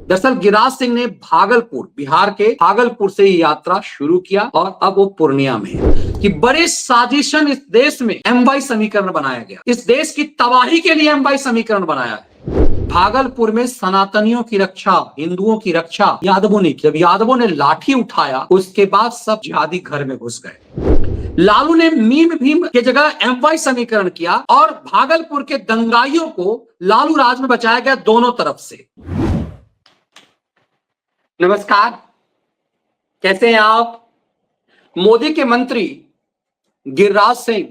दरअसल गिरिराज सिंह ने भागलपुर, बिहार के भागलपुर से ये यात्रा शुरू किया और अब वो पूर्णिया में है कि बड़े साजिशन इस देश में एमवाई समीकरण बनाया गया। इस देश की तबाही के लिए एमवाई समीकरण बनाया है। भागलपुर में सनातनियों की रक्षा, हिंदुओं की रक्षा यादवों ने की। जब यादवों ने लाठी उठाया उसके बाद सब जिहादी घर में घुस गए। लालू ने मीम भीम के जगह एमवाई समीकरण किया और भागलपुर के दंगाइयों को लालू राज में बचाया गया दोनों तरफ से। नमस्कार, कैसे हैं आप? मोदी के मंत्री गिरिराज सिंह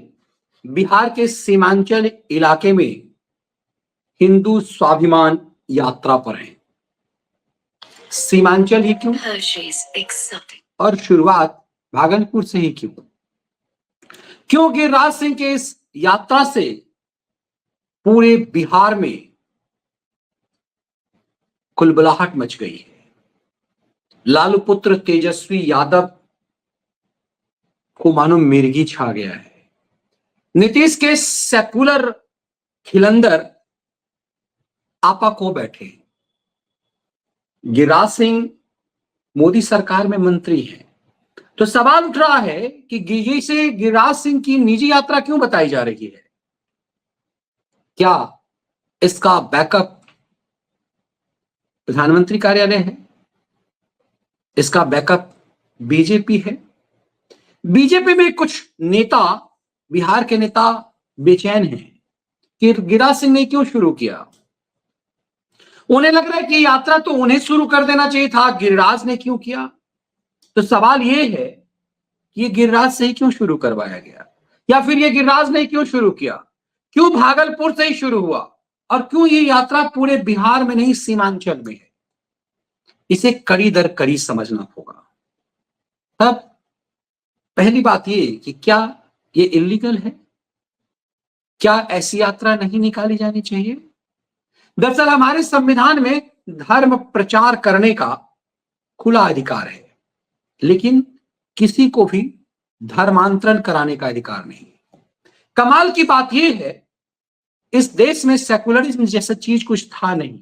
बिहार के सीमांचल इलाके में हिंदू स्वाभिमान यात्रा पर हैं। सीमांचल ही क्यों और शुरुआत भागलपुर से ही क्यों? क्यों गिरिराज सिंह के इस यात्रा से पूरे बिहार में कुलबुलाहट मच गई है। लालू पुत्र तेजस्वी यादव को मानो मिर्गी छा गया है। नीतीश के सेकुलर खिलंदर आपा को बैठे। गिरिराज सिंह मोदी सरकार में मंत्री हैं, तो सवाल उठ रहा है कि गिरिराज सिंह की निजी यात्रा क्यों बताई जा रही है? क्या इसका बैकअप प्रधानमंत्री कार्यालय है? इसका बैकअप बीजेपी है? बीजेपी में कुछ नेता, बिहार के नेता बेचैन हैं कि गिरिराज सिंह ने क्यों शुरू किया। उन्हें लग रहा है कि यात्रा तो उन्हें शुरू कर देना चाहिए था, गिरिराज ने क्यों किया? तो सवाल यह है कि ये गिरिराज से ही क्यों शुरू करवाया गया, या फिर ये गिरिराज ने क्यों शुरू किया? क्यों भागलपुर से ही शुरू हुआ और क्यों ये यात्रा पूरे बिहार में नहीं सीमांचल में है? इसे कड़ी दर कड़ी समझना होगा। तब पहली बात ये कि क्या ये इलीगल है? क्या ऐसी यात्रा नहीं निकाली जानी चाहिए? दरअसल हमारे संविधान में धर्म प्रचार करने का खुला अधिकार है, लेकिन किसी को भी धर्मांतरण कराने का अधिकार नहीं। कमाल की बात यह है, इस देश में सेकुलरिज्म जैसा चीज कुछ था नहीं।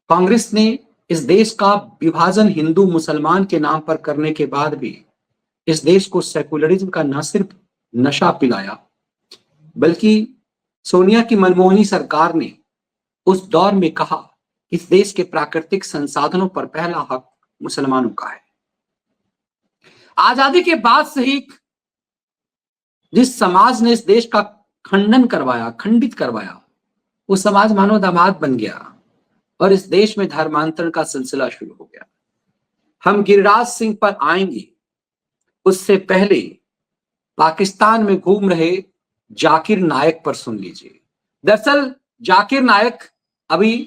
कांग्रेस ने इस देश का विभाजन हिंदू मुसलमान के नाम पर करने के बाद भी इस देश को सेकुलरिज्म का न सिर्फ नशा पिलाया, बल्कि सोनिया की मनमोहनी सरकार ने उस दौर में कहा इस देश के प्राकृतिक संसाधनों पर पहला हक मुसलमानों का है। आजादी के बाद से ही जिस समाज ने इस देश का खंडन करवाया, खंडित करवाया, वो समाज मानो दामाद बन गया और इस देश में धर्मांतरण का सिलसिला शुरू हो गया। हम गिरिराज सिंह पर आएंगे, उससे पहले पाकिस्तान में घूम रहे जाकिर नायक पर सुन लीजिए। दरअसल जाकिर नायक अभी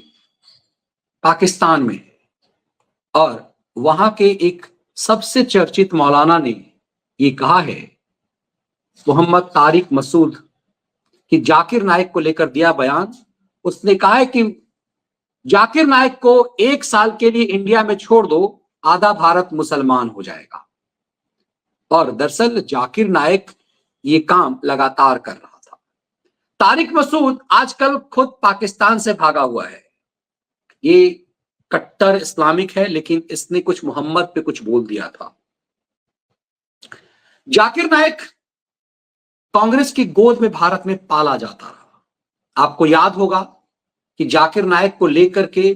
पाकिस्तान में है और वहां के एक सबसे चर्चित मौलाना ने ये कहा है, मोहम्मद तारिक मसूद, कि जाकिर नायक को लेकर दिया बयान। उसने कहा है कि जाकिर नायक को 1 साल के लिए इंडिया में छोड़ दो, आधा भारत मुसलमान हो जाएगा। और दरअसल जाकिर नायक ये काम लगातार कर रहा था। तारिक मसूद आजकल खुद पाकिस्तान से भागा हुआ है। ये कट्टर इस्लामिक है, लेकिन इसने कुछ मोहम्मद पे कुछ बोल दिया था। जाकिर नायक कांग्रेस की गोद में भारत में पाला जाता रहा। आपको याद होगा कि जाकिर नायक को लेकर के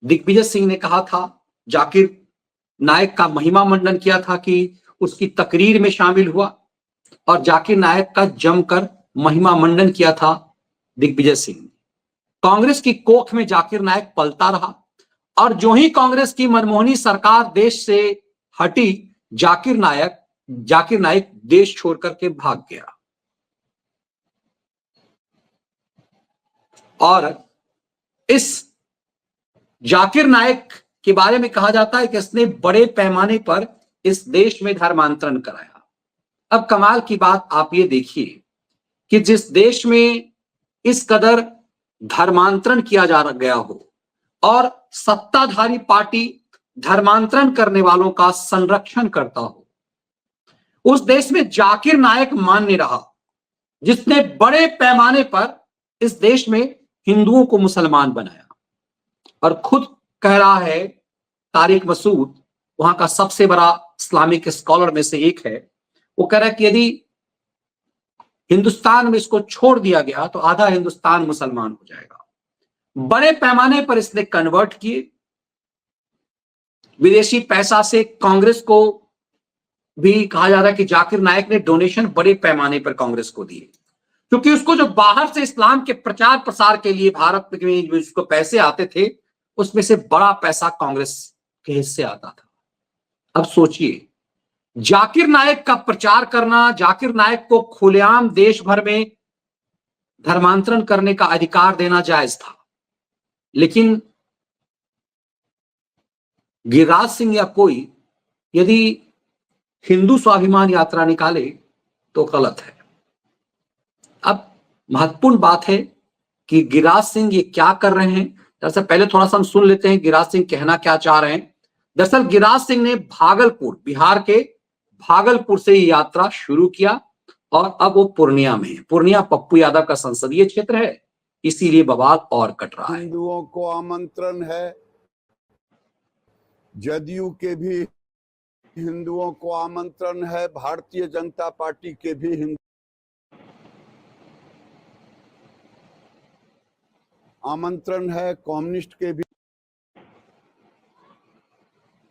दिग्विजय सिंह ने कहा था, जाकिर नायक का महिमा मंडन किया था कि उसकी तकरीर में शामिल हुआ और जाकिर नायक का जमकर महिमा मंडन किया था दिग्विजय सिंह। कांग्रेस की कोख में जाकिर नायक पलता रहा और जो ही कांग्रेस की मनमोहनी सरकार देश से हटी, जाकिर नायक देश छोड़ करके भाग गया। और इस जाकिर नायक के बारे में कहा जाता है कि इसने बड़े पैमाने पर इस देश में धर्मांतरण कराया। अब कमाल की बात आप ये देखिए कि जिस देश में इस कदर धर्मांतरण किया जा गया हो और सत्ताधारी पार्टी धर्मांतरण करने वालों का संरक्षण करता हो, उस देश में जाकिर नायक मान्य रहा, जिसने बड़े पैमाने पर इस देश में हिंदुओं को मुसलमान बनाया और खुद कह रहा है तारिक मसूद, वहां का सबसे बड़ा इस्लामिक स्कॉलर में से एक है, वो कह रहा है कि यदि हिंदुस्तान में इसको छोड़ दिया गया तो आधा हिंदुस्तान मुसलमान हो जाएगा। बड़े पैमाने पर इसने कन्वर्ट किए, विदेशी पैसा से कांग्रेस को भी कहा जा रहा है कि जाकिर नायक ने डोनेशन बड़े पैमाने पर कांग्रेस को दिए, क्योंकि उसको जो बाहर से इस्लाम के प्रचार प्रसार के लिए भारत में उसको पैसे आते थे, उसमें से बड़ा पैसा कांग्रेस के हिस्से आता था। अब सोचिए, जाकिर नायक का प्रचार करना, जाकिर नायक को खुलेआम देश भर में धर्मांतरण करने का अधिकार देना जायज था, लेकिन गिरिराज सिंह या कोई यदि हिंदू स्वाभिमान यात्रा निकाले तो गलत है। अब महत्वपूर्ण बात है कि गिरिराज सिंह ये क्या कर रहे हैं। दरअसल पहले थोड़ा सा हम सुन लेते हैं गिरिराज सिंह कहना क्या चाह रहे हैं। दरअसल गिरिराज सिंह ने भागलपुर, बिहार के भागलपुर से ये यात्रा शुरू किया और अब वो पूर्णिया में है। पूर्णिया पप्पू यादव का संसदीय क्षेत्र है, इसीलिए बवाल और कट रहा है। हिंदुओं को आमंत्रण है, जदयू के भी हिंदुओं को आमंत्रण है, भारतीय जनता पार्टी के भी आमंत्रण है, कम्युनिस्ट के भी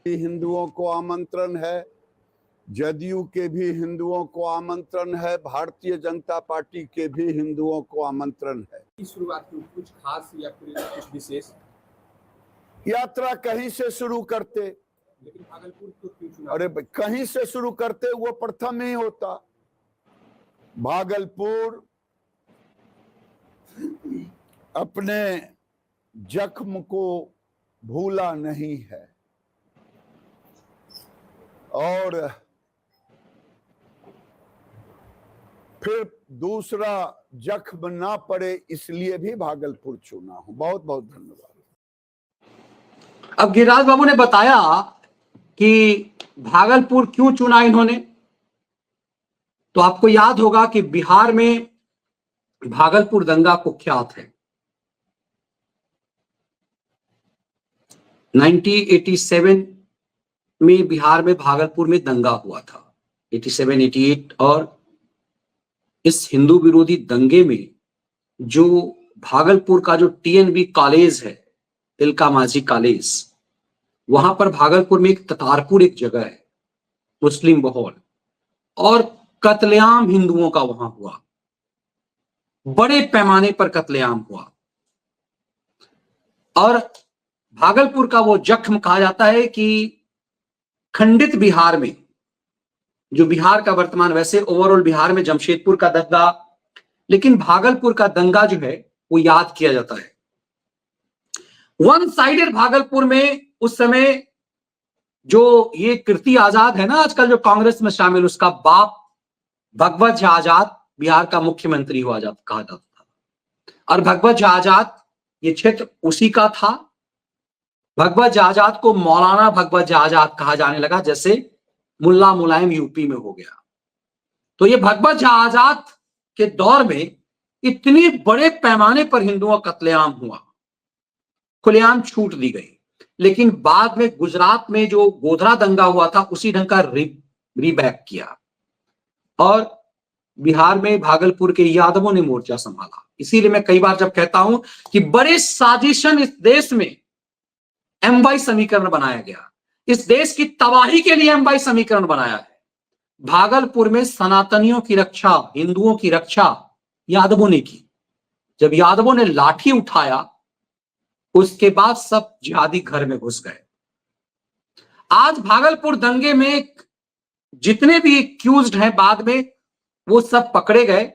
हिंदुओं को आमंत्रण है, जदयू के भी हिंदुओं को आमंत्रण है, भारतीय जनता पार्टी के भी हिंदुओं को आमंत्रण है। शुरुआत की कुछ खास या कुछ विशेष यात्रा कहीं से शुरू करते, लेकिन भागलपुर को क्यों चुना? अरे कहीं से शुरू करते, वो प्रथम ही होता। भागलपुर अपने जख्म को भूला नहीं है और फिर दूसरा जख्म ना पड़े इसलिए भी भागलपुर चुना हूं। बहुत बहुत धन्यवाद। अब गिरिराज बाबू ने बताया कि भागलपुर क्यों चुना इन्होंने, तो आपको याद होगा कि बिहार में भागलपुर दंगा कुख्यात है। 1987 में बिहार में भागलपुर में दंगा हुआ था, 87-88, और इस हिंदू विरोधी दंगे में जो भागलपुर का जो TNB कॉलेज है, तिलका माझी कॉलेज, वहां पर भागलपुर में एक ततारपुर एक जगह है, मुस्लिम बहुल, और कत्लेआम हिंदुओं का वहां हुआ, बड़े पैमाने पर कत्लेआम हुआ। और भागलपुर का वो जख्म कहा जाता है कि खंडित बिहार में, जो बिहार का वर्तमान, वैसे ओवरऑल बिहार में जमशेदपुर का दंगा, लेकिन भागलपुर का दंगा जो है वो याद किया जाता है। वन साइडेड भागलपुर में उस समय जो ये कीर्ति आजाद है ना, आजकल जो कांग्रेस में शामिल, उसका बाप भगवत झा आजाद बिहार का मुख्यमंत्री हुआ कहा जाता था। और भगवत झा आजाद ये क्षेत्र उसी का था। भगवत झा आजाद को मौलाना भगवत झा आजाद कहा जाने लगा, जैसे मुल्ला मुलायम यूपी में हो गया। तो ये भगवत झा आजाद के दौर में इतने बड़े पैमाने पर हिंदुओं का कत्लेआम हुआ, खुलेआम छूट दी गई। लेकिन बाद में गुजरात में जो गोधरा दंगा हुआ था, उसी ढंग का रीबैक किया, और बिहार में भागलपुर के यादवों ने मोर्चा संभाला। इसीलिए मैं कई बार जब कहता हूं कि बड़े साजिशन इस देश में MY समीकरण बनाया गया, इस देश की तबाही के लिए MY समीकरण बनाया है। भागलपुर में सनातनियों की रक्षा, हिंदुओं की रक्षा यादवों ने की। जब यादवों ने लाठी उठाया, उसके बाद सब जिहादी घर में घुस गए। आज भागलपुर दंगे में जितने भी एक्यूज्ड हैं, बाद में वो सब पकड़े गए।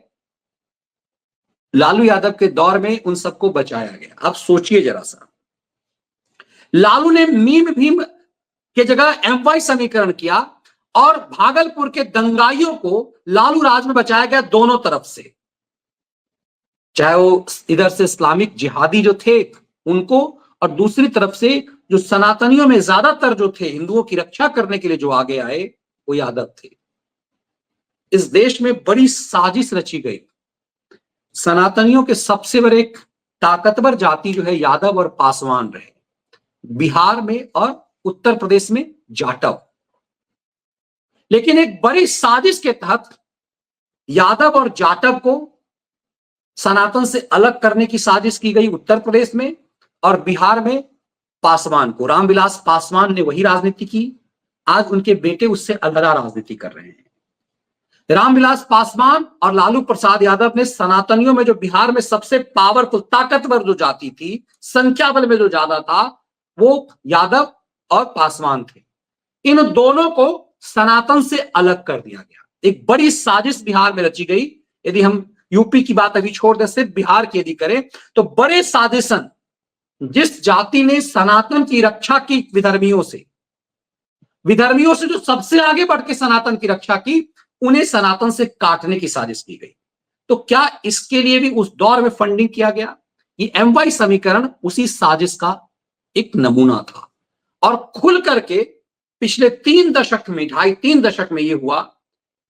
लालू यादव के दौर में उन सबको बचाया गया। अब सोचिए जरा सा, लालू ने मीम भीम के जगह MY समीकरण किया और भागलपुर के दंगाइयों को लालू राज में बचाया गया, दोनों तरफ से। चाहे वो इधर से इस्लामिक जिहादी जो थे उनको, और दूसरी तरफ से जो सनातनियों में ज्यादातर जो थे हिंदुओं की रक्षा करने के लिए जो आगे आए, वो यादव थे। इस देश में बड़ी साजिश रची गई। सनातनियों के सबसे बड़े ताकतवर जाति जो है यादव और पासवान रहे। बिहार में और उत्तर प्रदेश में जाटव। लेकिन एक बड़ी साजिश के तहत यादव और जाटव को सनातन से अलग करने की साजिश की गई उत्तर प्रदेश में, और बिहार में पासवान को, रामविलास पासवान ने वही राजनीति की। आज उनके बेटे उससे अलग राजनीति कर रहे हैं। रामविलास पासवान और लालू प्रसाद यादव ने सनातनियों में जो बिहार में सबसे पावरफुल, ताकतवर जो जाति थी, संख्या बल में जो ज्यादा था, वो यादव और पासवान थे। इन दोनों को सनातन से अलग कर दिया गया। एक बड़ी साजिश बिहार में रची गई। यदि हम यूपी की बात अभी छोड़ दें, सिर्फ बिहार की यदि करें तो बड़े साजिशन, जिस जाति ने सनातन की रक्षा की विधर्मियों से जो सबसे आगे बढ़ के सनातन की रक्षा की, उन्हें सनातन से काटने की साजिश की गई। तो क्या इसके लिए भी उस दौर में फंडिंग किया गया? ये MY समीकरण उसी साजिश का एक नमूना था। और खुल करके पिछले 3 दशक में, 2.5-3 दशक में यह हुआ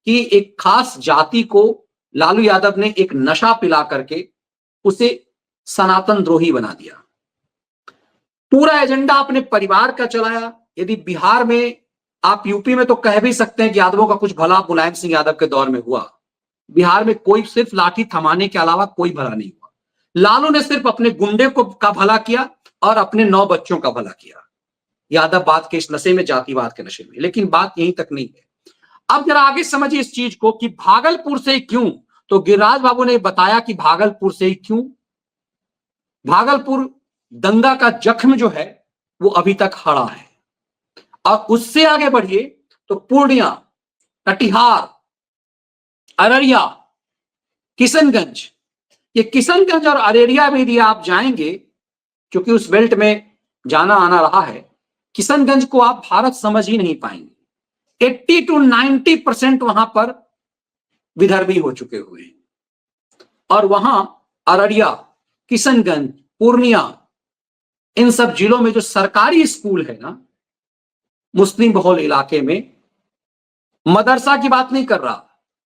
कि एक खास जाति को लालू यादव ने एक नशा पिला करके उसे सनातन द्रोही बना दिया। पूरा एजेंडा अपने परिवार का चलाया। यदि बिहार में, आप यूपी में तो कह भी सकते हैं कि यादवों का कुछ भला मुलायम सिंह यादव के दौर में हुआ। बिहार में कोई सिर्फ लाठी थमाने के अलावा कोई भला नहीं हुआ। लालू ने सिर्फ अपने गुंडे का भला किया और अपने 9 बच्चों का भला किया, यादववाद के इस नशे में, जातिवाद के नशे में। लेकिन बात यहीं तक नहीं है। अब जरा आगे समझिए इस चीज को कि भागलपुर से ही क्यों। तो गिरिराज बाबू ने बताया कि भागलपुर से ही क्यों। भागलपुर दंगा का जख्म जो है वो अभी तक हरा है। और उससे आगे बढ़िए तो पूर्णिया, कटिहार, अररिया, किशनगंज। ये किशनगंज और अररिया में यदि आप जाएंगे, क्योंकि उस बेल्ट में जाना आना रहा है, किशनगंज को आप भारत समझ ही नहीं पाएंगे। 80 to 90% वहां पर विदर्भी हो चुके हुए हैं। और वहां अररिया, किशनगंज, पूर्णिया, इन सब जिलों में जो सरकारी स्कूल है ना, मुस्लिम बहुल इलाके में, मदरसा की बात नहीं कर रहा,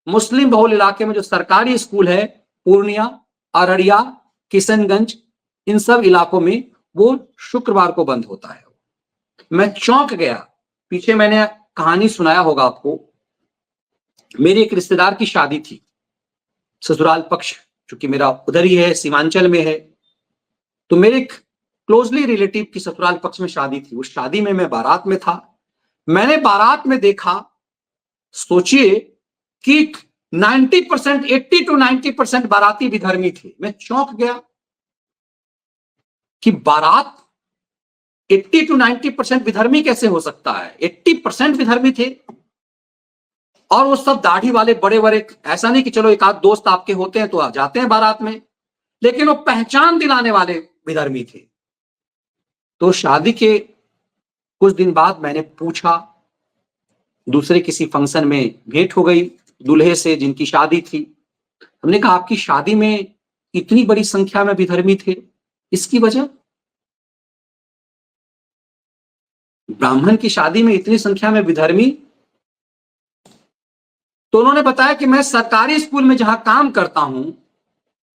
मुस्लिम बहुल इलाके में जो सरकारी स्कूल है, पूर्णिया, अररिया, किशनगंज, इन सब इलाकों में वो शुक्रवार को बंद होता है। मैं चौंक गया। पीछे मैंने कहानी सुनाया होगा आपको। मेरी एक रिश्तेदार की शादी थी, ससुराल पक्ष चूंकि मेरा उधर ही है, सीमांचल में है, तो मेरे एक क्लोजली रिलेटिव की ससुराल पक्ष में शादी थी। उस शादी में मैं बारात में था। मैंने बारात में देखा, सोचिए कि 90%, 80 to 90% बाराती विधर्मी थे। मैं चौंक गया कि बारात 80 to 90% विधर्मी कैसे हो सकता है। 80% विधर्मी थे। और वो सब दाढ़ी वाले, बड़े बड़े, ऐसा नहीं कि चलो एक आध दोस्त आपके होते हैं तो आ जाते हैं बारात में, लेकिन वो पहचान दिलाने वाले विधर्मी थे। तो शादी के कुछ दिन बाद मैंने पूछा, दूसरे किसी फंक्शन में भेंट हो गई दूल्हे से जिनकी शादी थी। हमने कहा आपकी शादी में इतनी बड़ी संख्या में विधर्मी थे, इसकी वजह? ब्राह्मण की शादी में इतनी संख्या में विधर्मी? तो उन्होंने बताया कि मैं सरकारी स्कूल में जहां काम करता हूं,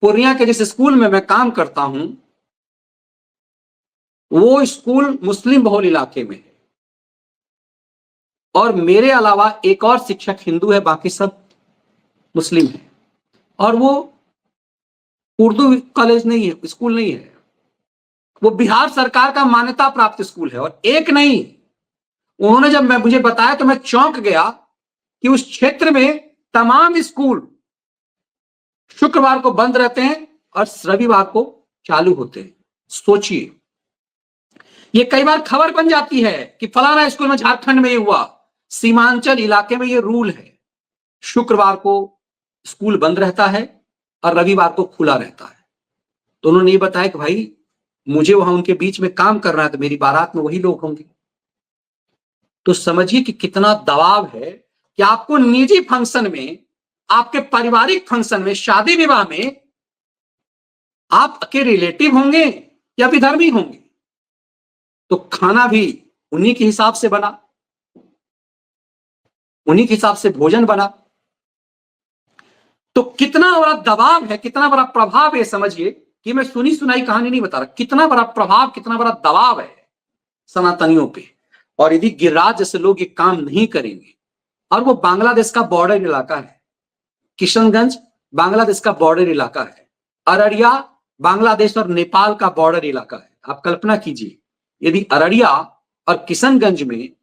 पूर्णिया के जिस स्कूल में मैं काम करता हूं, वो स्कूल मुस्लिम बहुल इलाके में है और मेरे अलावा एक और शिक्षक हिंदू है, बाकी सब मुस्लिम है। और वो उर्दू कॉलेज नहीं है, स्कूल नहीं है, वो बिहार सरकार का मान्यता प्राप्त स्कूल है। और एक नहीं, उन्होंने जब मुझे बताया तो मैं चौंक गया कि उस क्षेत्र में तमाम स्कूल शुक्रवार को बंद रहते हैं और रविवार को चालू होते हैं। सोचिए, ये कई बार खबर बन जाती है कि फलाना स्कूल में झारखंड में ये हुआ। सीमांचल इलाके में ये रूल है, शुक्रवार को स्कूल बंद रहता है और रविवार को खुला रहता है। तो उन्होंने ये बताया कि भाई मुझे वहां उनके बीच में काम करना है, तो मेरी बारात में वही लोग होंगे। तो समझिए कि कितना दबाव है कि आपको निजी फंक्शन में, आपके पारिवारिक फंक्शन में, शादी विवाह में आपके रिलेटिव होंगे या विधर्मी होंगे। तो खाना भी उन्हीं के हिसाब से बना, उन्हीं के हिसाब से भोजन बना। तो कितना बड़ा दबाव है, कितना बड़ा प्रभाव है। समझिए कि मैं सुनी सुनाई कहानी नहीं बता रहा, कितना बड़ा प्रभाव, कितना बड़ा दबाव है सनातनियों पे। और यदि गिरिराज जैसे लोग ये काम नहीं करेंगे, और वो बांग्लादेश का बॉर्डर इलाका है, किशनगंज बांग्लादेश का बॉर्डर इलाका है, अररिया बांग्लादेश और नेपाल का बॉर्डर इलाका है। आप कल्पना कीजिए, यदि अररिया और किशनगंज में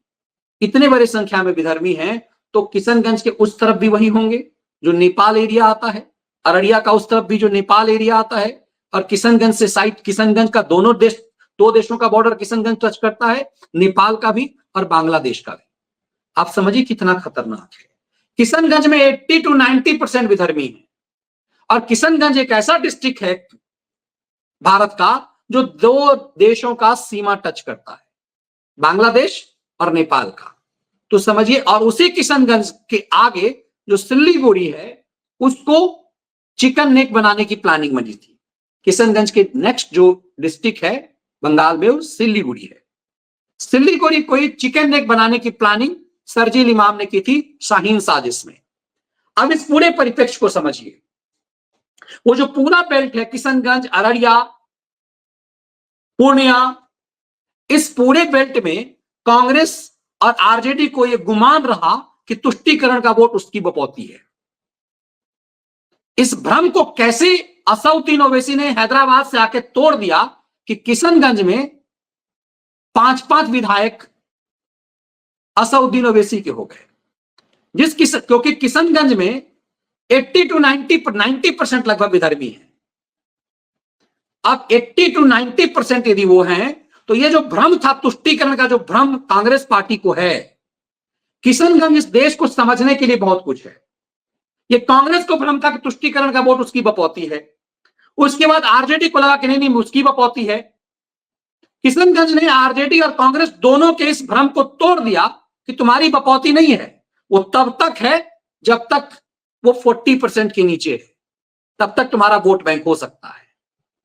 इतने बड़े संख्या में विधर्मी हैं, तो किशनगंज के उस तरफ भी वही होंगे जो नेपाल एरिया आता है, अररिया का उस तरफ भी जो नेपाल एरिया आता है, और किशनगंज से साइड, किशनगंज का दो देशों का बॉर्डर किशनगंज टच करता है, नेपाल का भी और बांग्लादेश का भी। आप समझिए कितना खतरनाक है। किशनगंज में 80 to 90% विधर्मी है, और किशनगंज एक ऐसा डिस्ट्रिक्ट है भारत का जो दो देशों का सीमा टच करता है, बांग्लादेश और नेपाल का। तो समझिए, और उसी किशनगंज के आगे जो सिल्लीगुड़ी है, उसको चिकन नेक बनाने की प्लानिंग बनी थी। किशनगंज के नेक्स्ट जो डिस्ट्रिक्ट है बंगाल में, वो सिल्लीगुड़ी है। सिल्लीगुड़ी कोई चिकन नेक बनाने की प्लानिंग सरजील इमाम ने की थी शाहीन साजिश में। अब इस पूरे परिप्रेक्ष्य को समझिए। वो जो पूरा बेल्ट है, किशनगंज, अररिया, पूर्णिया, इस पूरे बेल्ट में कांग्रेस और आरजेडी को यह गुमान रहा कि तुष्टीकरण का वोट उसकी बपौती है। इस भ्रम को कैसे असउद्दीन ओवैसी ने हैदराबाद से आके तोड़ दिया कि किशनगंज में 5-5 विधायक असउद्दीन ओवैसी के हो गए, क्योंकि किशनगंज में 80 to 90% लगभग विधर्मी है। अब 80 to 90% यदि वो हैं, तो ये जो भ्रम था, तुष्टीकरण का जो भ्रम कांग्रेस पार्टी को है, किशनगंज इस देश को समझने के लिए बहुत कुछ है। ये कांग्रेस को भ्रम था कि तुष्टीकरण का वोट उसकी बपौती है, उसके बाद आरजेडी को लगा कि नहीं उसकी बपौती है। किशनगंज ने आरजेडी और कांग्रेस दोनों के इस भ्रम को तोड़ दिया कि तुम्हारी बपौती नहीं है। वो तब तक है जब तक वो 40% के नीचे है, तब तक तुम्हारा वोट बैंक हो सकता है,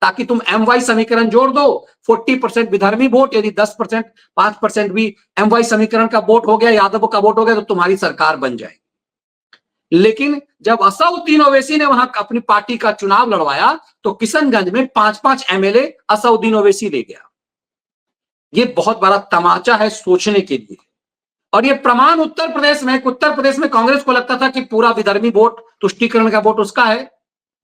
ताकि तुम MY समीकरण जोड़ दो। 40% विधर्मी वोट, यदि 10% 5% भी MY समीकरण का वोट हो गया, यादव का वोट हो गया, तो तुम्हारी सरकार बन जाएगी। लेकिन जब असउद्दीन ओवैसी ने वहां अपनी पार्टी का चुनाव लड़वाया, तो किशनगंज में 5-5 MLA असउद्दीन ओवैसी ले गया। यह बहुत बड़ा तमाचा है सोचने के लिए। और यह प्रमाण उत्तर प्रदेश में कांग्रेस को लगता था कि पूरा विधर्मी वोट, तुष्टीकरण का वोट उसका है।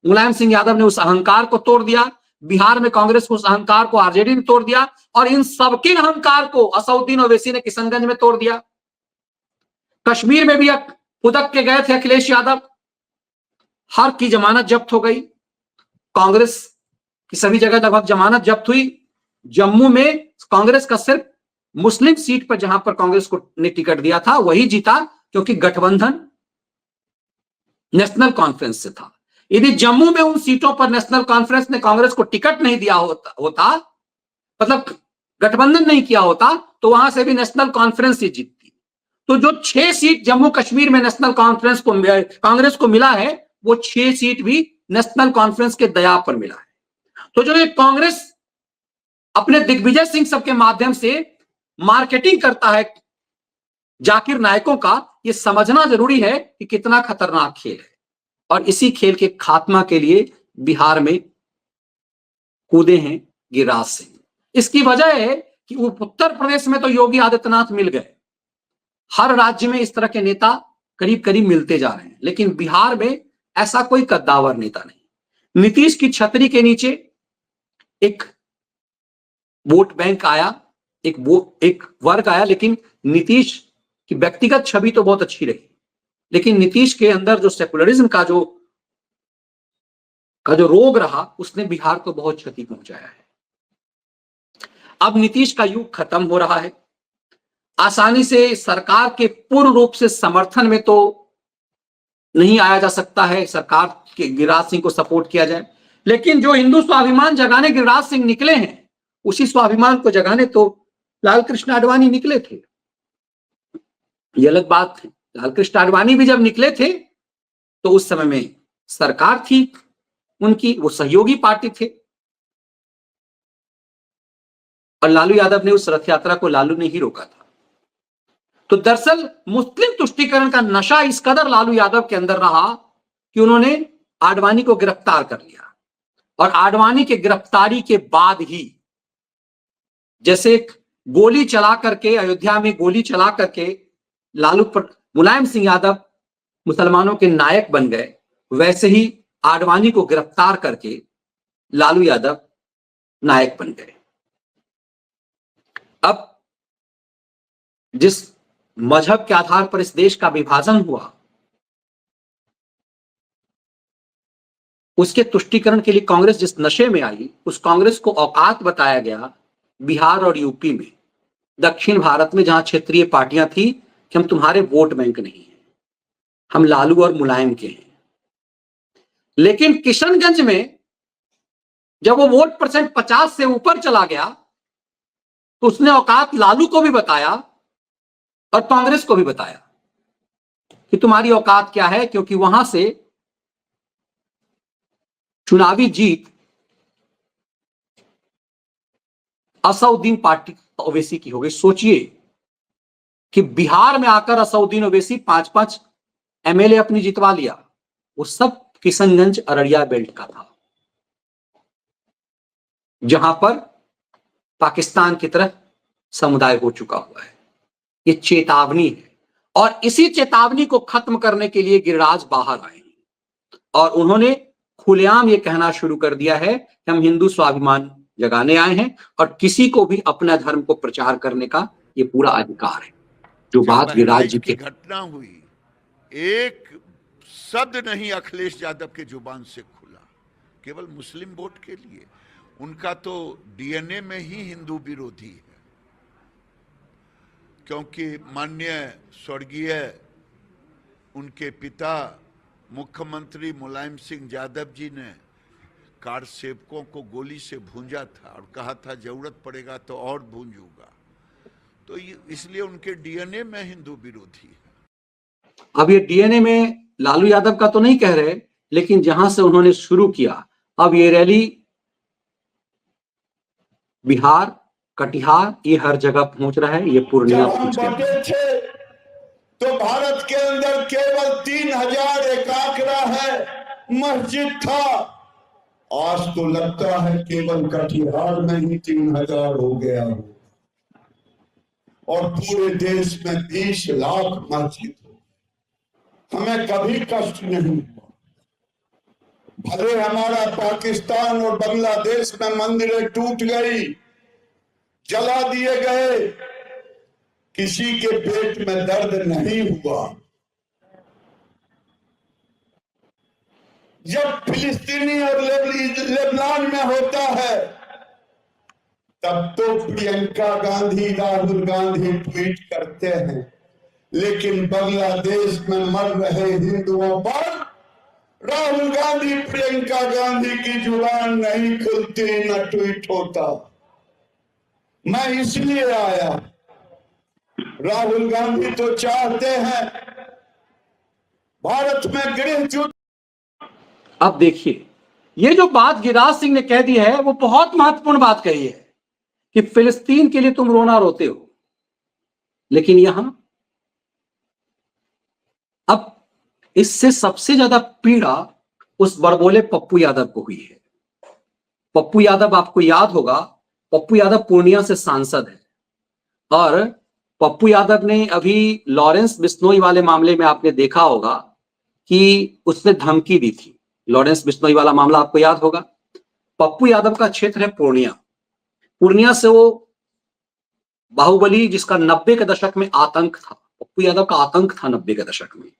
मुलायम सिंह यादव ने उस अहंकार को तोड़ दिया। बिहार में कांग्रेस को उस अहंकार को आरजेडी ने तोड़ दिया, और इन सबके अहंकार को असउद्दीन ओवैसी ने किशनगंज में तोड़ दिया। कश्मीर में भी उदक के गए थे अखिलेश यादव, हर की जमानत जब्त हो गई। कांग्रेस की सभी जगह लगभग जमानत जब्त हुई। जम्मू में कांग्रेस का सिर्फ मुस्लिम सीट पर, जहां पर कांग्रेस को ने टिकट दिया था, वही जीता, क्योंकि गठबंधन नेशनल कॉन्फ्रेंस से था। यदि जम्मू में उन सीटों पर नेशनल कॉन्फ्रेंस ने कांग्रेस को टिकट नहीं दिया होता, मतलब गठबंधन नहीं किया होता, तो वहां से भी नेशनल कॉन्फ्रेंस ही जीतती। तो जो 6 सीट जम्मू कश्मीर में नेशनल कॉन्फ्रेंस को कांग्रेस को मिला है, वो 6 सीट भी नेशनल कॉन्फ्रेंस के दया पर मिला है। तो जो ये कांग्रेस अपने दिग्विजय सिंह सबके माध्यम से मार्केटिंग करता है जाकिर नायकों का, ये समझना जरूरी है कि कितना खतरनाक खेल है। और इसी खेल के खात्मा के लिए बिहार में कूदे हैं गिरिराज सिंह। इसकी वजह है कि उत्तर प्रदेश में तो योगी आदित्यनाथ मिल गए, हर राज्य में इस तरह के नेता करीब करीब मिलते जा रहे हैं, लेकिन बिहार में ऐसा कोई कद्दावर नेता नहीं। नीतीश की छतरी के नीचे एक वोट बैंक आया, एक वर्ग आया, लेकिन नीतीश की व्यक्तिगत छवि तो बहुत अच्छी रही, लेकिन नीतीश के अंदर जो सेकुलरिज्म का जो रोग रहा, उसने बिहार को बहुत क्षति पहुंचाया है। अब नीतीश का युग खत्म हो रहा है। आसानी से सरकार के पूर्ण रूप से समर्थन में तो नहीं आया जा सकता है, सरकार के गिरिराज सिंह को सपोर्ट किया जाए, लेकिन जो हिंदू स्वाभिमान जगाने गिरिराज सिंह निकले हैं, उसी स्वाभिमान को जगाने तो लाल कृष्ण आडवाणी निकले थे। ये अलग बात है, लाल कृष्ण आडवाणी भी जब निकले थे तो उस समय में सरकार थी उनकी, वो सहयोगी पार्टी थे, और लालू यादव ने उस रथ यात्रा को लालू ने ही रोका था। तो दरअसल मुस्लिम तुष्टीकरण का नशा इस कदर लालू यादव के अंदर रहा कि उन्होंने आडवाणी को गिरफ्तार कर लिया, और आडवाणी के गिरफ्तारी के बाद ही, जैसे एक गोली चला करके, अयोध्या में गोली चला करके मुलायम सिंह यादव मुसलमानों के नायक बन गए, वैसे ही आडवाणी को गिरफ्तार करके लालू यादव नायक बन गए। अब जिस मजहब के आधार पर इस देश का विभाजन हुआ, उसके तुष्टीकरण के लिए कांग्रेस जिस नशे में आई, उस कांग्रेस को औकात बताया गया बिहार और यूपी में, दक्षिण भारत में, जहां क्षेत्रीय पार्टियां थी कि हम तुम्हारे वोट बैंक नहीं हैं, हम लालू और मुलायम के हैं। लेकिन किशनगंज में जब वो वोट परसेंट 50 से ऊपर चला गया, तो उसने औकात लालू को भी बताया और कांग्रेस को भी बताया कि तुम्हारी औकात क्या है, क्योंकि वहां से चुनावी जीत असउद्दीन पार्टी ओवैसी की हो गई। सोचिए कि बिहार में आकर असउद्दीन ओवैसी 5-5 एमएलए अपनी जितवा लिया, वो सब किशनगंज अररिया बेल्ट का था, जहां पर पाकिस्तान की तरह समुदाय हो चुका हुआ है। ये चेतावनी है, और इसी चेतावनी को खत्म करने के लिए गिरिराज बाहर आए और उन्होंने खुलेआम ये कहना शुरू कर दिया है कि हम हिंदू स्वाभिमान जगाने आए हैं और किसी को भी अपना धर्म को प्रचार करने का ये पूरा अधिकार है। जो बात गिरिराज जी की घटना हुई, एक शब्द नहीं अखिलेश यादव के जुबान से खुला, केवल मुस्लिम वोट के लिए। उनका तो डीएनए में ही हिंदू विरोधी है, क्योंकि माननीय स्वर्गीय उनके पिता मुख्यमंत्री मुलायम सिंह यादव जी ने कार सेवकों को गोली से भूंजा था और कहा था जरूरत पड़ेगा तो और भूंजूंगा, तो इसलिए उनके डीएनए में हिंदू विरोधी है। अब ये डीएनए में लालू यादव का तो नहीं कह रहे, लेकिन जहां से उन्होंने शुरू किया, अब ये रैली बिहार, कटिहार, ये हर जगह पहुंच रहा है। ये पूर्णिया पहुंच गया। तो भारत के अंदर केवल 3000 एक आंकड़ा है, मस्जिद था। आज तो लगता है केवल कटिहार में ही 3000 हो गया हो, और पूरे देश में 20 लाख मस्जिद हो। हमें कभी कष्ट नहीं हुआ, भले हमारा पाकिस्तान और बांग्लादेश में मंदिरें टूट गई, जला दिए गए, किसी के पेट में दर्द नहीं हुआ। जब फिलिस्तीनी और लेबनान में होता है, तब तो प्रियंका गांधी, राहुल गांधी ट्वीट करते हैं, लेकिन बांग्लादेश में मर रहे हिंदुओं पर राहुल गांधी, प्रियंका गांधी की जुबान नहीं खुलती, न ट्वीट होता। मैं इसलिए आया, राहुल गांधी तो चाहते हैं भारत में गृह युद्ध। अब देखिए, ये जो बात गिरिराज सिंह ने कह दी है, वो बहुत महत्वपूर्ण बात कही है कि फिलिस्तीन के लिए तुम रोना रोते हो, लेकिन यहां अब इससे सबसे ज्यादा पीड़ा उस बड़बोले पप्पू यादव को हुई है। पप्पू यादव, आपको याद होगा, पप्पू यादव पूर्णिया से सांसद है, और पप्पू यादव ने अभी लॉरेंस बिश्नोई वाले मामले में आपने देखा होगा कि उसने धमकी दी थी। लॉरेंस बिश्नोई वाला मामला आपको याद होगा। पप्पू यादव का क्षेत्र है पूर्णिया। पूर्णिया से वो बाहुबली, जिसका 90 के दशक में आतंक था, पप्पू यादव का आतंक था 90 के दशक में।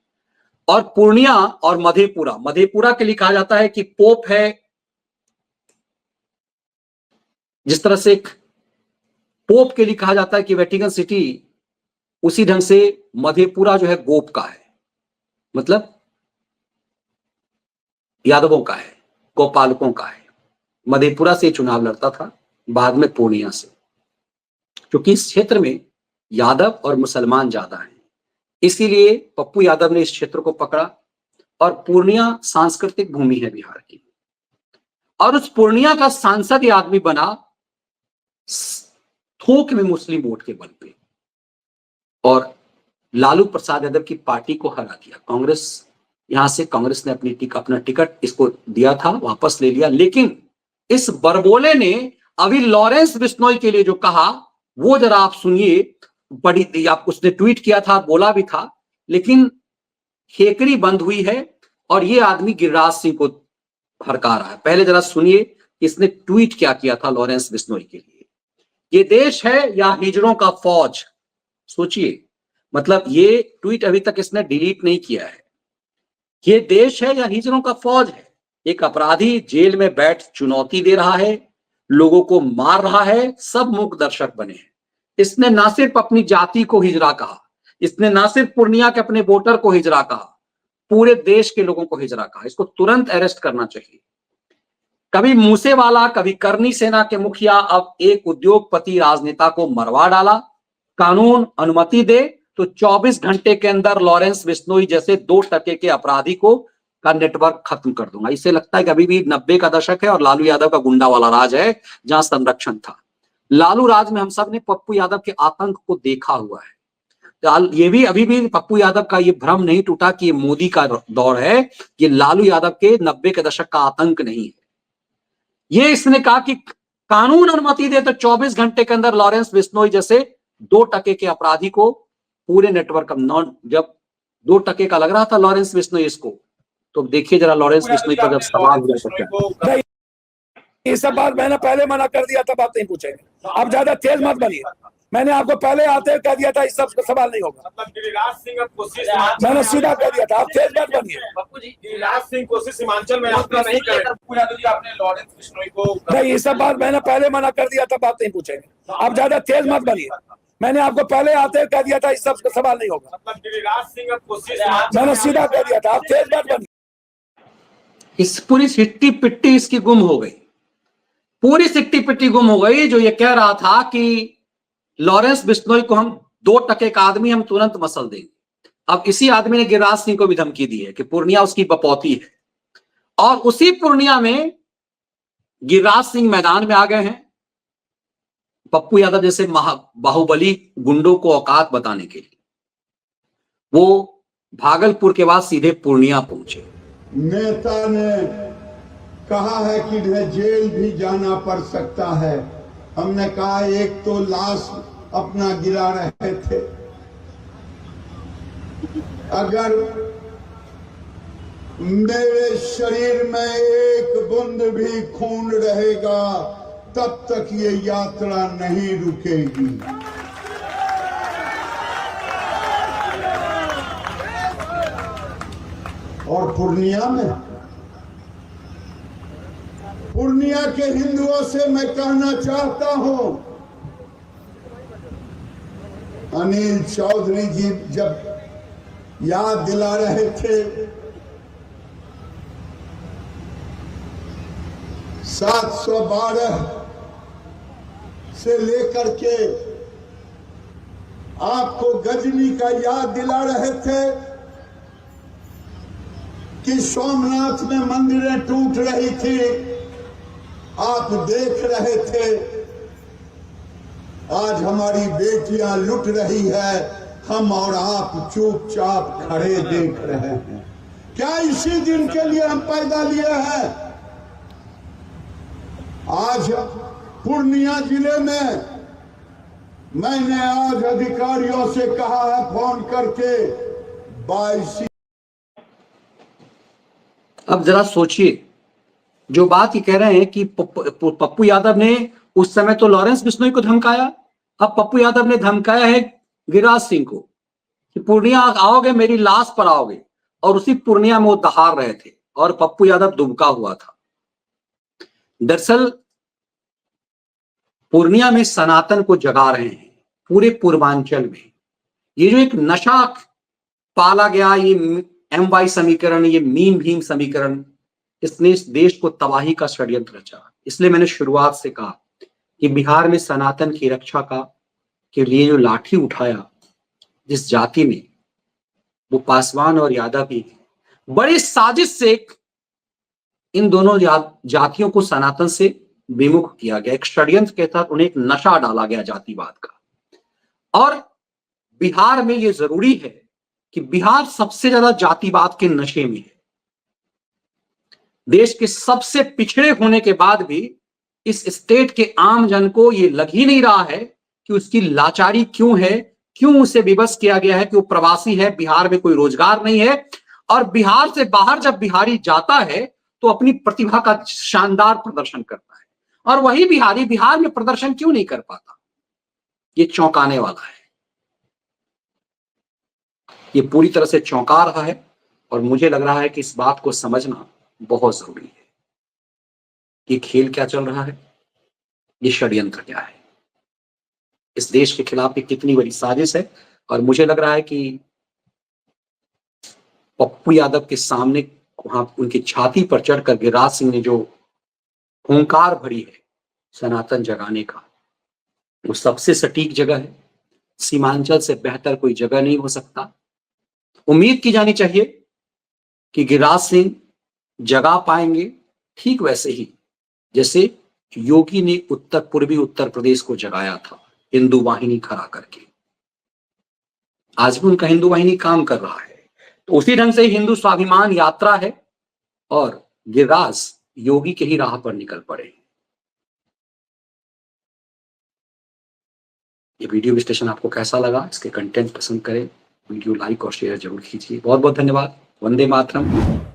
और पूर्णिया और मधेपुरा, मधेपुरा के लिए कहा जाता है कि पोप है, जिस तरह से एक पोप के लिए कहा जाता है कि वेटिकन सिटी, उसी ढंग से मधेपुरा जो है गोप का है, मतलब यादवों का है, गोपालकों का है। मधेपुरा से चुनाव लड़ता था, बाद में पूर्णिया से, क्योंकि इस क्षेत्र में यादव और मुसलमान ज्यादा हैं, इसीलिए पप्पू यादव ने इस क्षेत्र को पकड़ा। और पूर्णिया सांस्कृतिक भूमि है बिहार की, और उस पूर्णिया का सांसद ये आदमी बना थोक में मुस्लिम वोट के बल पे, और लालू प्रसाद यादव की पार्टी को हरा दिया। कांग्रेस ने अपना टिकट इसको दिया था, वापस ले लिया। लेकिन इस बरबोले ने अभी लॉरेंस बिश्नोई के लिए जो कहा वो जरा आप सुनिए। बड़ी आप उसने ट्वीट किया था, बोला भी था, लेकिन खेकरी बंद हुई है और ये आदमी गिरिराज सिंह को भड़का रहा है। पहले जरा सुनिए इसने ट्वीट क्या किया था लॉरेंस बिश्नोई के लिए। ये देश है या हिजड़ों का फौज? सोचिए, मतलब ये ट्वीट अभी तक इसने डिलीट नहीं किया है। ये देश है या हिजड़ों का फौज है? एक अपराधी जेल में बैठ चुनौती दे रहा है, लोगों को मार रहा है, सब मूक दर्शक बने हैं। इसने ना सिर्फ अपनी जाति को हिजड़ा कहा, इसने ना सिर्फ पूर्णिया के अपने वोटर को हिजड़ा कहा, पूरे देश के लोगों को हिजड़ा कहा। इसको तुरंत अरेस्ट करना चाहिए। कभी मूसेवाला, कभी करनी सेना के मुखिया, अब एक उद्योगपति राजनेता को मरवा डाला। कानून अनुमति दे तो 24 घंटे के अंदर लॉरेंस बिश्नोई जैसे 2% के अपराधी को का नेटवर्क खत्म कर दूंगा। इसे लगता है कि अभी भी 90 का दशक है और लालू यादव का गुंडा वाला राज है, जहां संरक्षण था। लालू राज में हम सब ने पप्पू यादव के आतंक को देखा हुआ है। ये भी अभी भी पप्पू यादव का ये भ्रम नहीं टूटा कि ये मोदी का दौर है, ये लालू यादव के 90 के दशक का आतंक नहीं है। ये इसने कहा कि कानून अनुमति दे तो 24 घंटे के अंदर लॉरेंस बिश्नोई जैसे 2% के अपराधी को पूरे नेटवर्क जब 2% का लग रहा था लॉरेंस बिश्नोई इसको, तो देखिए जरा लॉरेंस बिश्नोई पर जब सवाल हुआ। ये सब बात मैंने पहले मना कर दिया था, बात नहीं पूछेंगे। आप ज्यादा तेज मत बनिए। मैंने आपको पहले आते कह दिया था इस सब सवाल नहीं होगा। मतलब गिरिराज सिंह अब कोशिश, मैंने सीधा कह दिया था, आप तेज मत बनिए। पप्पू जी, गिरिराज सिंह कोशिश सीमांचल में आपका नहीं करेगा। पप्पू यादव जी, आपने लॉरेंस बिश्नोई को नहीं, ये सब बात मैंने पहले मना कर दिया था, बात नहीं पूछेंगे। आप ज्यादा तेज मत बनिए। मैंने आपको पहले आते कह दिया था इस सब सवाल नहीं होगा। मतलब गिरिराज सिंह अब कोशिश, मैंने सीधा कह दिया था, आप तेज मत बनिए। इस पूरी सिट्टी पिट्टी इसकी गुम हो गई, पूरी सिट्टी पिट्टी गुम हो गई। जो ये कह रहा था कि लॉरेंस बिश्नोई को हम 2% का आदमी हम तुरंत मसल देंगे, अब इसी आदमी ने गिरिराज सिंह को भी धमकी दी है कि पूर्णिया उसकी बपौती है। और उसी पूर्णिया में गिरिराज सिंह मैदान में आ गए हैं पप्पू यादव जैसे बाहुबली गुंडों को औकात बताने के लिए। वो भागलपुर के बाद सीधे पूर्णिया पहुंचे। नेता ने कहा है कि जेल भी जाना पड़ सकता है। हमने कहा एक तो लाश अपना गिरा रहे थे, अगर मेरे शरीर में एक बूंद भी खून रहेगा तब तक ये यात्रा नहीं रुकेगी। और पूर्णिया के हिंदुओं से मैं कहना चाहता हूं, अनिल चौधरी जी जब याद दिला रहे थे 712 से लेकर के आपको गजनी का याद दिला रहे थे कि सोमनाथ में मंदिरें टूट रही थी, आप देख रहे थे। आज हमारी बेटियां लुट रही है, हम और आप चुपचाप खड़े देख रहे हैं। क्या इसी दिन के लिए हम पैदा लिए हैं? आज पूर्णिया जिले में मैंने आज अधिकारियों से कहा है फोन करके 22। अब जरा सोचिए, जो बात ये कह रहे हैं कि पप्पू यादव ने उस समय तो लॉरेंस बिश्नोई को धमकाया, अब पप्पू यादव ने धमकाया है गिरिराज सिंह को कि पूर्णिया आओगे मेरी लाश पर आओगे, और उसी पूर्णिया में वो दहाड़ रहे थे और पप्पू यादव दुबका हुआ था। दरअसल पूर्णिया में सनातन को जगा रहे हैं पूरे पूर्वांचल में। ये जो एक नशा पाला गया, ये MY समीकरण, ये मीम भीम समीकरण, इसने इस देश को तबाही का षड्यंत्र रचा। इसलिए मैंने शुरुआत से कहा कि बिहार में सनातन की रक्षा का के लिए जो लाठी उठाया जिस जाति ने, वो पासवान और यादव ही बड़ी साजिश से इन दोनों जातियों को सनातन से विमुख किया गया। एक षड्यंत्र के तहत उन्हें एक नशा डाला गया जातिवाद का। और बिहार में ये जरूरी है कि बिहार सबसे ज्यादा जातिवाद के नशे में है। देश के सबसे पिछड़े होने के बाद भी इस स्टेट के आम जन को ये लग ही नहीं रहा है कि उसकी लाचारी क्यों है, क्यों उसे विवश किया गया है कि वो प्रवासी है, बिहार में कोई रोजगार नहीं है, और बिहार से बाहर जब बिहारी जाता है तो अपनी प्रतिभा का शानदार प्रदर्शन करता है, और वही बिहारी बिहार में प्रदर्शन क्यों नहीं कर पाता। ये चौंकाने वाला है, ये पूरी तरह से चौंका रहा है, और मुझे लग रहा है कि इस बात को समझना बहुत जरूरी है। ये खेल क्या चल रहा है, ये षड्यंत्र क्या है, इस देश के खिलाफ ये कितनी बड़ी साजिश है। और मुझे लग रहा है कि पप्पू यादव के सामने वहां उनकी छाती पर चढ़कर गिरिराज सिंह ने जो हुंकार भरी है सनातन जगाने का, वो सबसे सटीक जगह है। सीमांचल से बेहतर कोई जगह नहीं हो सकता। उम्मीद की जानी चाहिए कि गिरिराज सिंह जगा पाएंगे, ठीक वैसे ही जैसे योगी ने पूर्वी उत्तर प्रदेश को जगाया था हिंदू वाहिनी खड़ा करके। आज भी उनका हिंदू वाहिनी काम कर रहा है, तो उसी ढंग से हिंदू स्वाभिमान यात्रा है, और गिरिराज योगी के ही राह पर निकल पड़े। ये वीडियो विश्लेषण आपको कैसा लगा, इसके कंटेंट पसंद करें, वीडियो लाइक और शेयर जरूर कीजिए। बहुत बहुत धन्यवाद। वंदे मातरम।